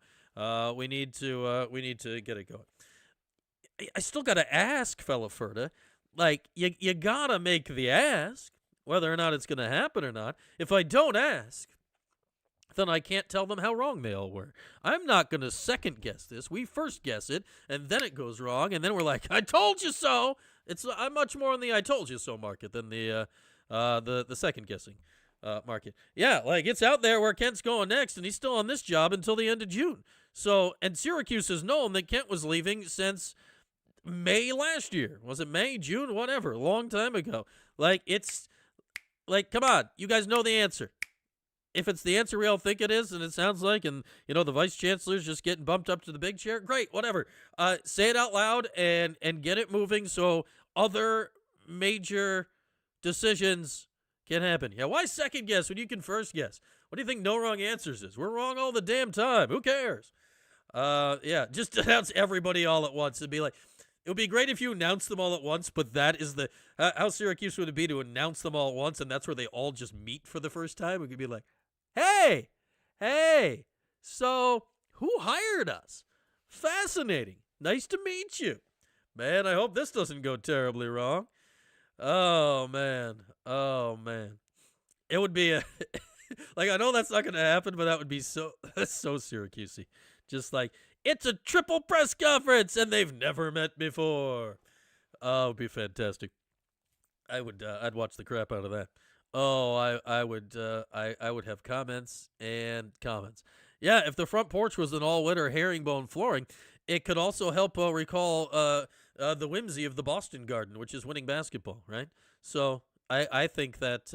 We need to get it going. I still got to ask, fella Ferda. Like, you got to make the ask, whether or not it's going to happen or not. If I don't ask, then I can't tell them how wrong they all were. I'm not going to second guess this. We first guess it, and then it goes wrong, and then we're like, I told you so. I'm much more in the I told you so market than the second guessing market. Yeah, like, it's out there where Kent's going next, and he's still on this job until the end of June. So, and Syracuse has known that Kent was leaving since May last year. Was it May, June, whatever, a long time ago. Like, it's like, come on, you guys know the answer. If it's the answer we all think it is, and it sounds like, and, you know, the vice chancellor's just getting bumped up to the big chair, great, whatever. Say it out loud and get it moving so other major decisions can happen. Yeah, why second guess when you can first guess? What do you think no wrong answers is? We're wrong all the damn time. Who cares? Yeah, just announce everybody all at once and be like, it would be great if you announced them all at once, but that is the how Syracuse would it be to announce them all at once, and that's where they all just meet for the first time? We could be like, hey, so who hired us? Fascinating. Nice to meet you. Man, I hope this doesn't go terribly wrong. Oh, man. It would be a like, I know that's not going to happen, but that would be so Syracusey. Just like, it's a triple press conference, and they've never met before. Oh, it would be fantastic. I'd watch the crap out of that. Oh, I would have comments and comments. Yeah, if the front porch was an all-winter herringbone flooring, it could also help recall the whimsy of the Boston Garden, which is winning basketball, right? So I think that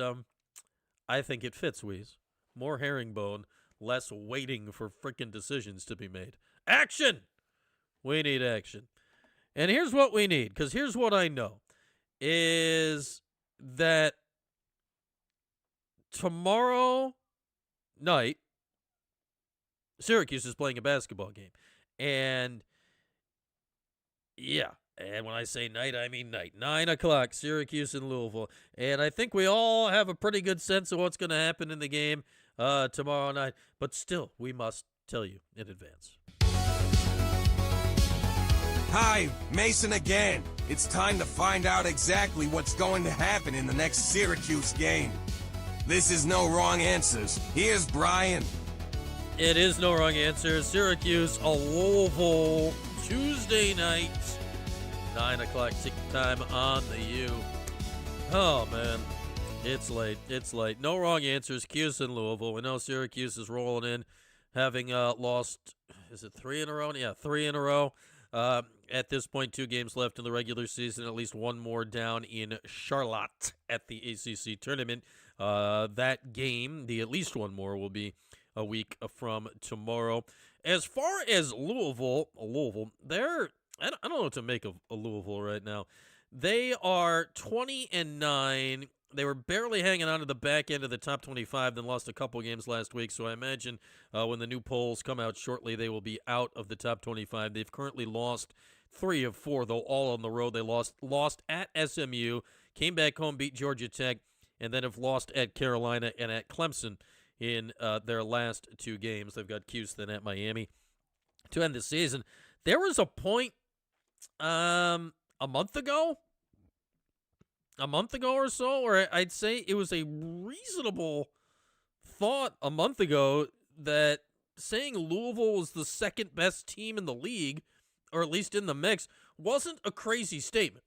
I think it fits, Weeze. More herringbone, less waiting for frickin' decisions to be made. Action! We need action. And here's what we need, because here's what I know, is that tomorrow night, Syracuse is playing a basketball game. And, yeah, and when I say night, I mean night. 9 o'clock, Syracuse and Louisville. And I think we all have a pretty good sense of what's going to happen in the game tomorrow night. But still, we must tell you in advance. Hi, Mason again. It's time to find out exactly what's going to happen in the next Syracuse game. This is No Wrong Answers. Here's Brian. It is no wrong answer. Syracuse, Louisville, Tuesday night, 9 o'clock time on the U. Oh, man. It's late. No wrong answers. Cuse in Louisville. We know Syracuse is rolling in, having lost, is it 3 in a row? Yeah, 3 in a row. At this point, 2 games left in the regular season, at least one more down in Charlotte at the ACC tournament. That game, the at least one more, will be a week from tomorrow. As far as Louisville, they're, I don't know what to make of Louisville right now. They are 20-9. They were barely hanging on to the back end of the top 25, then lost a couple games last week. So I imagine when the new polls come out shortly, they will be out of the top 25. They've currently lost 3 of 4, though, all on the road. They lost at SMU, came back home, beat Georgia Tech, and then have lost at Carolina and at Clemson in their last 2 games. They've got Houston at Miami to end the season. There was a point a month ago or so, or I'd say it was a reasonable thought a month ago that saying Louisville was the second best team in the league, or at least in the mix, wasn't a crazy statement.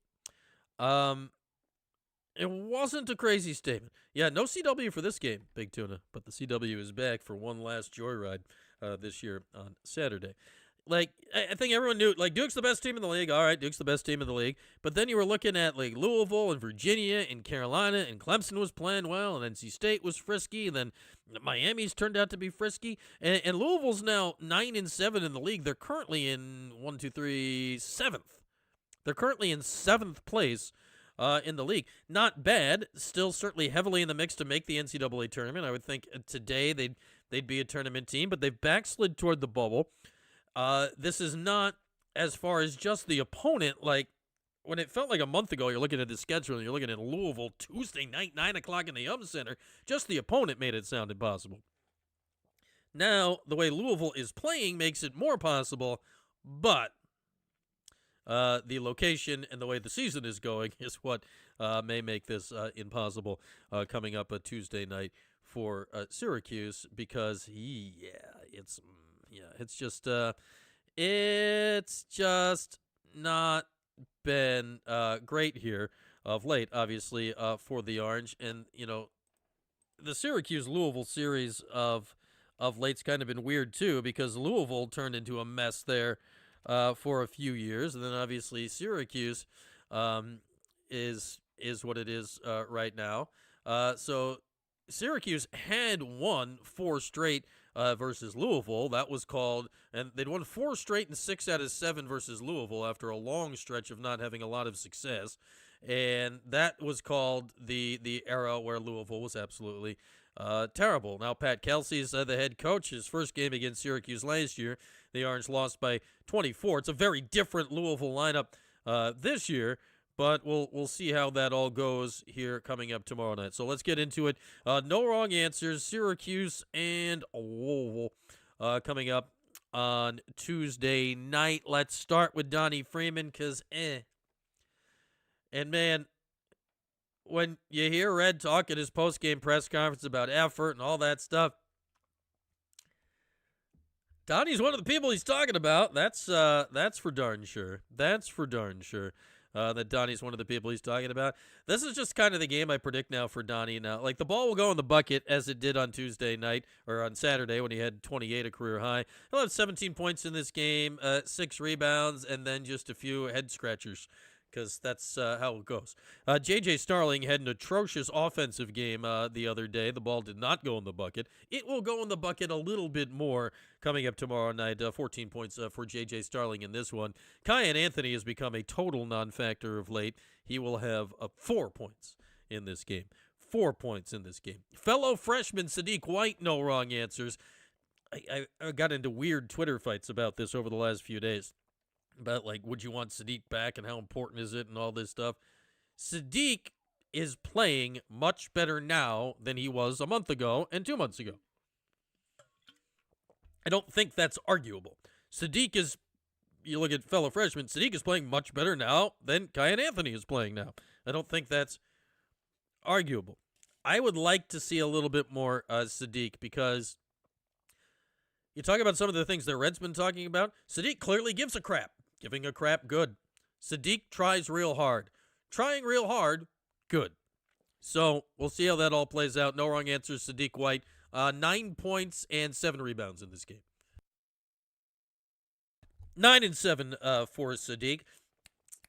It wasn't a crazy statement. Yeah, no CW for this game, Big Tuna, but the CW is back for one last joyride this year on Saturday. Like, I think everyone knew, like, Duke's the best team in the league. All right, Duke's the best team in the league. But then you were looking at, like, Louisville and Virginia and Carolina, and Clemson was playing well, and NC State was frisky, and then Miami's turned out to be frisky. And Louisville's now 9-7 in the league. They're currently in 7th. They're currently in 7th place in the league. Not bad. Still certainly heavily in the mix to make the NCAA tournament. I would think today they'd be a tournament team, but they've backslid toward the bubble. This is not as far as just the opponent. Like when it felt like a month ago, you're looking at the schedule and you're looking at Louisville Tuesday night, 9 o'clock in the Yum Center. Just the opponent made it sound impossible. Now, the way Louisville is playing makes it more possible, but the location and the way the season is going is what may make this impossible coming up a Tuesday night for Syracuse because it's just not been great here of late, obviously for the Orange, and the Syracuse-Louisville series of late's kind of been weird too because Louisville turned into a mess there for a few years, and then obviously Syracuse is what it is right now. So Syracuse had won 4 straight versus Louisville. That was called, and they'd won 4 straight and 6 out of 7 versus Louisville after a long stretch of not having a lot of success, and that was called the era where Louisville was absolutely terrible. Now Pat Kelsey's the head coach. His first game against Syracuse last year, the Orange lost by 24. It's a very different Louisville lineup this year, but we'll see how that all goes here coming up tomorrow night. So let's get into it. No wrong answers. Syracuse and Louisville coming up on Tuesday night. Let's start with Donnie Freeman because And man, when you hear Red talk at his post-game press conference about effort and all that stuff, Donnie's one of the people he's talking about. That's for darn sure. That's for darn sure. That Donnie's one of the people he's talking about. This is just kind of the game I predict now for Donnie now. Like, the ball will go in the bucket as it did on Tuesday night or on Saturday when he had 28, a career high. He'll have 17 points in this game, 6 rebounds, and then just a few head scratchers because that's how it goes. J.J. Starling had an atrocious offensive game the other day. The ball did not go in the bucket. It will go in the bucket a little bit more coming up tomorrow night. 14 points for J.J. Starling in this one. Kyan Anthony has become a total non-factor of late. He will have 4 points in this game. 4 points in this game. Fellow freshman Sadiq White, no wrong answers. I got into weird Twitter fights about this over the last few days. About, like, would you want Sadiq back and how important is it and all this stuff. Sadiq is playing much better now than he was a month ago and 2 months ago. I don't think that's arguable. Sadiq is, you look at fellow freshmen, Sadiq is playing much better now than Kyan Anthony is playing now. I don't think that's arguable. I would like to see a little bit more Sadiq because you talk about some of the things that Red's been talking about. Sadiq clearly gives a crap. Giving a crap, good. Sadiq tries real hard. Trying real hard, good. So we'll see how that all plays out. No wrong answers, Sadiq White. 9 points and 7 rebounds in this game. 9 and 7 for Sadiq.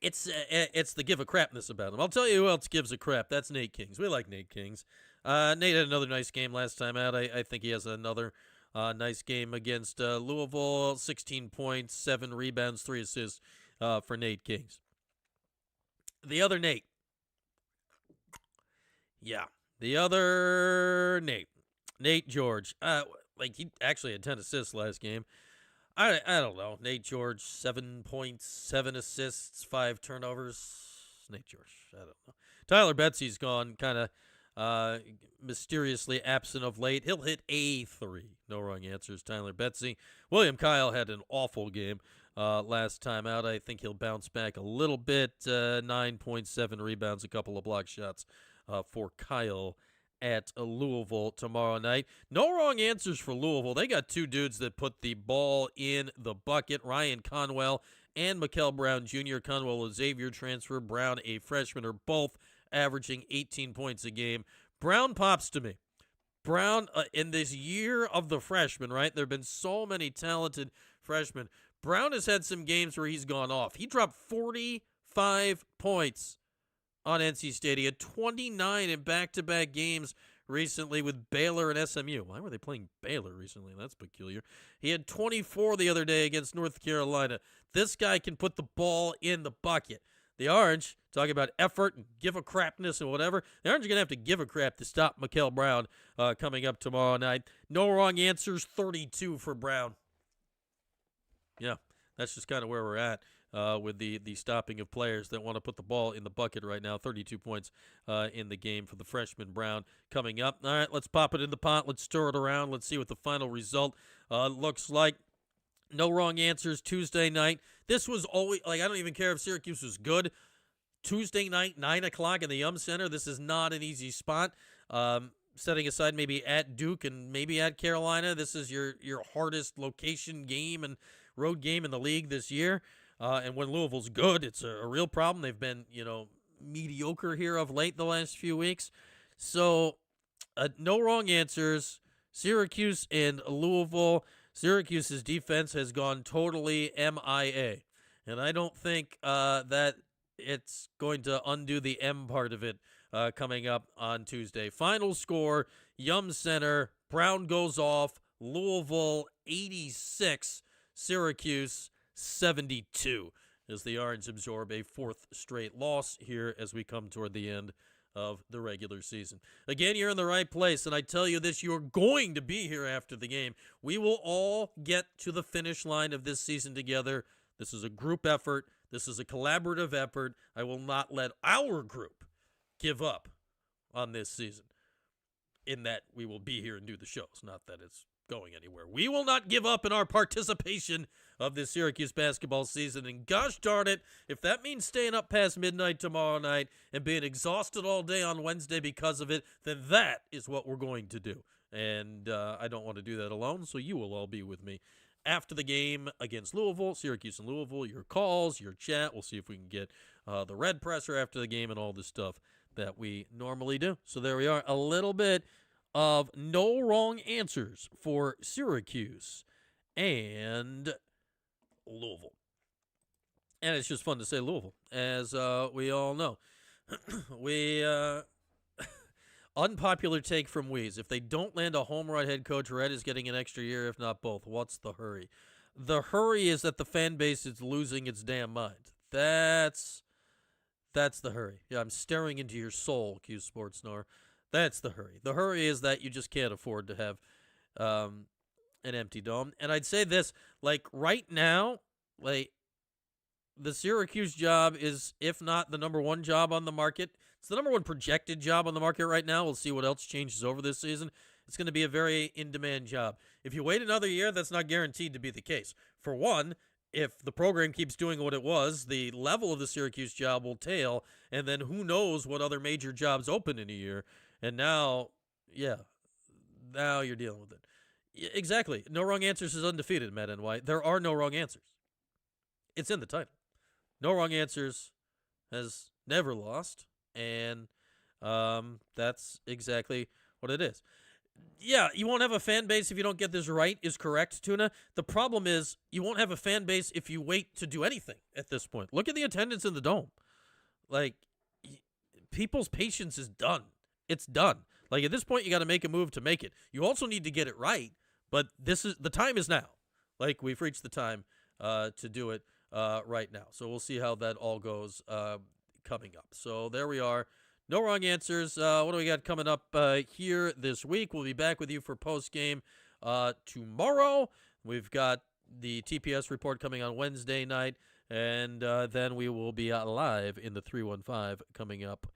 It's the give a crapness about him. I'll tell you who else gives a crap. That's Nate Kings. We like Nate Kings. Nate had another nice game last time out. I think he has another nice game against Louisville. 16 points, 7 rebounds, 3 assists for Nate Kings. The other Nate. Yeah, the other Nate. Nate George. He actually had 10 assists last game. I don't know. Nate George, 7 points, 7 assists, 5 turnovers. Nate George, I don't know. Tyler Betsy's gone kind of mysteriously absent of late. He'll hit a 3. No wrong answers, Tyler Betsy. William Kyle had an awful game last time out. I think he'll bounce back a little bit. 9.7 rebounds, a couple of block shots for Kyle at Louisville tomorrow night. No wrong answers for Louisville. They got 2 dudes that put the ball in the bucket, Ryan Conwell and Mikel Brown Jr. Conwell, a Xavier transfer, Brown, a freshman, are both averaging 18 points a game. Brown pops to me. Brown, in this year of the freshman, right? There have been so many talented freshmen. Brown has had some games where he's gone off. He dropped 45 points on NC State. He had 29 in back-to-back games recently with Baylor and SMU. Why were they playing Baylor recently? That's peculiar. He had 24 the other day against North Carolina. This guy can put the ball in the bucket. the Orange, talking about effort and give a crapness and whatever, the Orange are going to have to give a crap to stop Mikael Brown coming up tomorrow night. No wrong answers, 32 for Brown. Yeah, that's just kind of where we're at with the stopping of players that want to put the ball in the bucket right now. 32 points in the game for the freshman Brown coming up. All right, let's pop it in the pot. Let's stir it around. Let's see what the final result looks like. No wrong answers Tuesday night. This was always, I don't even care if Syracuse was good. Tuesday night, 9 o'clock in the Yum Center. This is not an easy spot. Setting aside maybe at Duke and maybe at Carolina, this is your hardest location game and road game in the league this year. And when Louisville's good, it's a real problem. They've been, mediocre here of late the last few weeks. So, no wrong answers. Syracuse and Louisville. Syracuse's defense has gone totally MIA. And I don't think that it's going to undo the M part of it coming up on Tuesday. Final score, Yum Center, Brown goes off, Louisville 86, Syracuse 72, as the Orange absorb a fourth straight loss here as we come toward the end of the regular season. Again, you're in the right place, and I tell you this, you're going to be here after the game. We will all get to the finish line of this season together. This is a group effort. This is a collaborative effort. I will not let our group give up on this season, in that we will be here and do the shows, not that it's going anywhere. We will not give up in our participation of this Syracuse basketball season, and gosh darn it, if that means staying up past midnight tomorrow night and being exhausted all day on Wednesday because of it, then that is what we're going to do. And I don't want to do that alone, so you will all be with me after the game against Louisville, Syracuse and Louisville. Your calls, your chat. We'll see if we can get the red presser after the game and all this stuff that we normally do. So there we are, a little bit of no wrong answers for Syracuse and Louisville. And it's just fun to say Louisville, as we all know. Unpopular take from Weeze. If they don't land a home run, head coach Red is getting an extra year, if not both. What's the hurry? The hurry is that the fan base is losing its damn mind. That's the hurry. Yeah, I'm staring into your soul, Q Sports Snore. That's the hurry. The hurry is that you just can't afford to have an empty dome. And I'd say this, right now, the Syracuse job is, if not the number one job on the market, it's the number one projected job on the market right now. We'll see what else changes over this season. It's going to be a very in-demand job. If you wait another year, that's not guaranteed to be the case. For one, if the program keeps doing what it was, the level of the Syracuse job will tail, and then who knows what other major jobs open in a year. And now you're dealing with it. Exactly. No wrong answers is undefeated, Matt NY. There are no wrong answers. It's in the title. No wrong answers has never lost, and that's exactly what it is. Yeah, you won't have a fan base if you don't get this right, is correct, Tuna. The problem is you won't have a fan base if you wait to do anything at this point. Look at the attendance in the Dome. People's patience is done. It's done. At this point, you got to make a move to make it. You also need to get it right, but the time is now. We've reached the time to do it right now. So we'll see how that all goes coming up. So there we are. No wrong answers. What do we got coming up here this week? We'll be back with you for post-game tomorrow. We've got the TPS report coming on Wednesday night, and then we will be live in the 315 coming up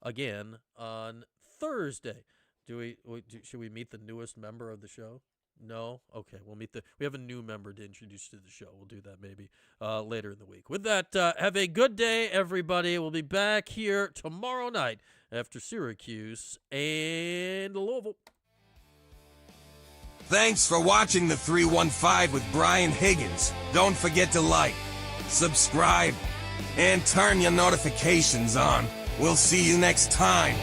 again on Thursday. Should we meet the newest member of the show? No? Okay, we have a new member to introduce to the show. We'll do that maybe later in the week. With that, have a good day, everybody. We'll be back here tomorrow night after Syracuse and Louisville. Thanks for watching the 315 with Brian Higgins. Don't forget to like, subscribe, and turn your notifications on. We'll see you next time.